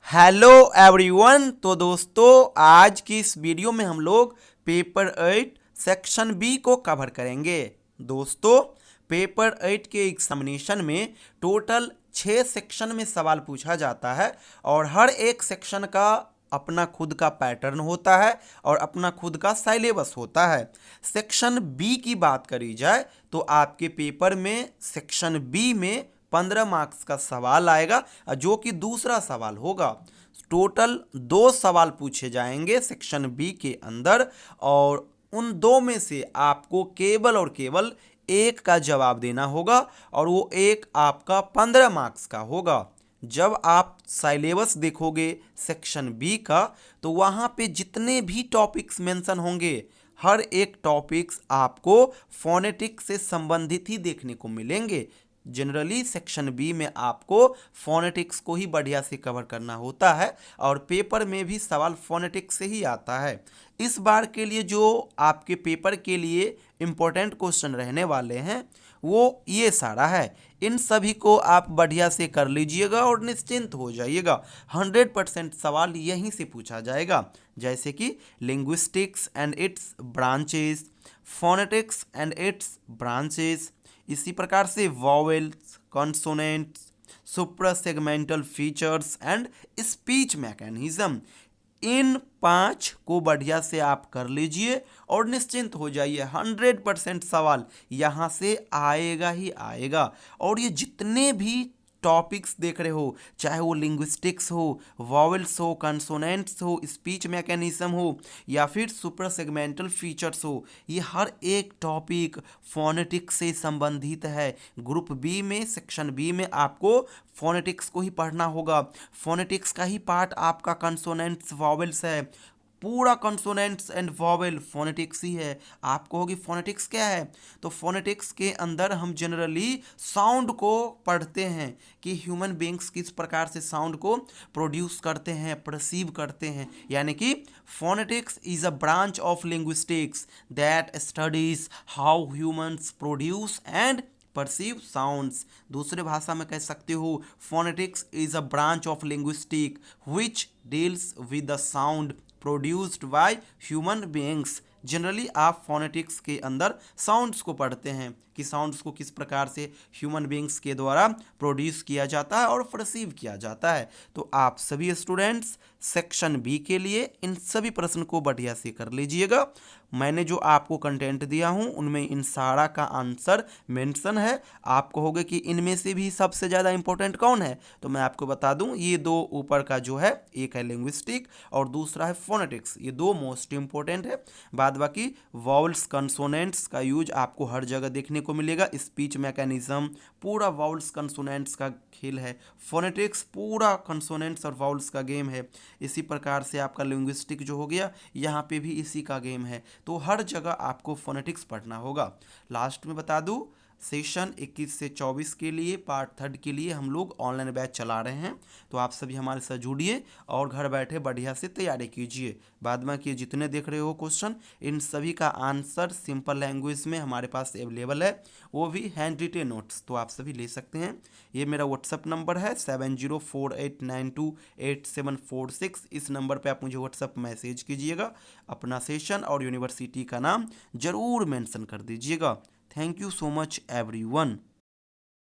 Hello everyone. तो दोस्तों, आज की इस वीडियो में हम लोग पेपर 8 सेक्शन बी को कवर करेंगे। दोस्तों, पेपर 8 के एग्जामिनेशन में टोटल 6 सेक्शन में सवाल पूछा जाता है और हर एक सेक्शन का अपना खुद का पैटर्न होता है और अपना खुद का सिलेबस होता है। सेक्शन बी की बात करी जाए तो आपके पेपर में सेक्शन बी में 15 मार्क्स का सवाल आएगा जो कि दूसरा सवाल होगा। टोटल 2 सवाल पूछे जाएंगे सेक्शन बी के अंदर और उन 2 में से आपको केवल और केवल एक का जवाब देना होगा और वो एक आपका 15 मार्क्स का होगा। जब आप सिलेबस देखोगे सेक्शन बी का तो वहाँ पे जितने भी टॉपिक्स मेंशन होंगे हर एक टॉपिक्स आपको फोनेटिक्स से संबंधित ही देखने को मिलेंगे। जनरली सेक्शन बी में आपको फोनेटिक्स को ही बढ़िया से कवर करना होता है और पेपर में भी सवाल फोनेटिक्स से ही आता है। इस बार के लिए जो आपके पेपर के लिए इम्पोर्टेंट क्वेश्चन रहने वाले हैं वो ये सारा है। इन सभी को आप बढ़िया से कर लीजिएगा और निश्चिंत हो जाइएगा। 100% सवाल यहीं से पूछा जाएगा, जैसे कि linguistics and its branches, phonetics and its branches, इसी प्रकार से vowels, consonants, suprasegmental features and speech mechanism. इन 5 को बढ़िया से आप कर लीजिए और निश्चिंत हो जाइए। 100% सवाल यहाँ से आएगा ही आएगा। और ये जितने भी टॉपिक्स देख रहे हो, चाहे वो लिंग्विस्टिक्स हो, वॉवेल्स हो, कंसोनेंट्स हो, स्पीच मैकेनिज्म हो या फिर सुपर सेगमेंटल फीचर्स हो, ये हर एक टॉपिक फोनेटिक्स से संबंधित है। ग्रुप बी में सेक्शन बी में आपको फोनेटिक्स को ही पढ़ना होगा। फोनेटिक्स का ही पार्ट आपका कंसोनेंट्स वॉवेल्स है। पूरा कंसोनेंट्स एंड वॉवेल फोनेटिक्स ही है। आप कहोगे फोनेटिक्स क्या है, तो फोनेटिक्स के अंदर हम जनरली साउंड को पढ़ते हैं कि ह्यूमन बींग्स किस प्रकार से साउंड को प्रोड्यूस करते हैं, परसीव करते हैं। यानी कि phonetics is a branch of linguistics that studies how humans produce and perceive sounds. दूसरे भाषा में कह सकते हो phonetics is a branch of linguistic which deals with the sound produced by human beings. Generally आप फोनेटिक्स के अंदर sounds को पढ़ते हैं कि साउंड्स को किस प्रकार से ह्यूमन बीइंग्स के द्वारा प्रोड्यूस किया जाता है और परसीव किया जाता है। तो आप सभी स्टूडेंट्स सेक्शन बी के लिए इन सभी प्रश्न को बढ़िया से कर लीजिएगा। मैंने जो आपको कंटेंट दिया हूँ उनमें इन सारा का आंसर मेंशन है। आप कहोगे कि इनमें से भी सबसे ज़्यादा इंपॉर्टेंट कौन है, तो मैं आपको बता दूं ये 2 ऊपर का जो है, एक है लिंग्विस्टिक और दूसरा है फोनेटिक्स, ये 2 मोस्ट इंपॉर्टेंट है। बाद बाकी वॉवल्स कंसोनेंट्स का यूज आपको हर जगह देखने को मिलेगा। स्पीच मैकेनिज्म पूरा वॉवल्स कंसोनेंट्स का खेल है। फोनेटिक्स पूरा कंसोनेंट्स और वॉवल्स का गेम है। इसी प्रकार से आपका लिंग्विस्टिक जो हो गया, यहाँ पे भी इसी का गेम है। तो हर जगह आपको फोनेटिक्स पढ़ना होगा। लास्ट में बता दूं, सेशन 21 से 24 के लिए पार्ट 3 के लिए हम लोग ऑनलाइन बैच चला रहे हैं। तो आप सभी हमारे साथ जुड़िए और घर बैठे बढ़िया से तैयारी कीजिए। बाद में कि जितने देख रहे हो क्वेश्चन, इन सभी का आंसर सिंपल लैंग्वेज में हमारे पास अवेलेबल है, वो भी हैंड रिटेन नोट्स, तो आप सभी ले सकते हैं। ये मेरा व्हाट्सअप नंबर है 7048928746। इस नंबर पे आप मुझे व्हाट्सअप मैसेज कीजिएगा। अपना सेशन और यूनिवर्सिटी का नाम ज़रूर मेंशन कर दीजिएगा। Thank you so much everyone.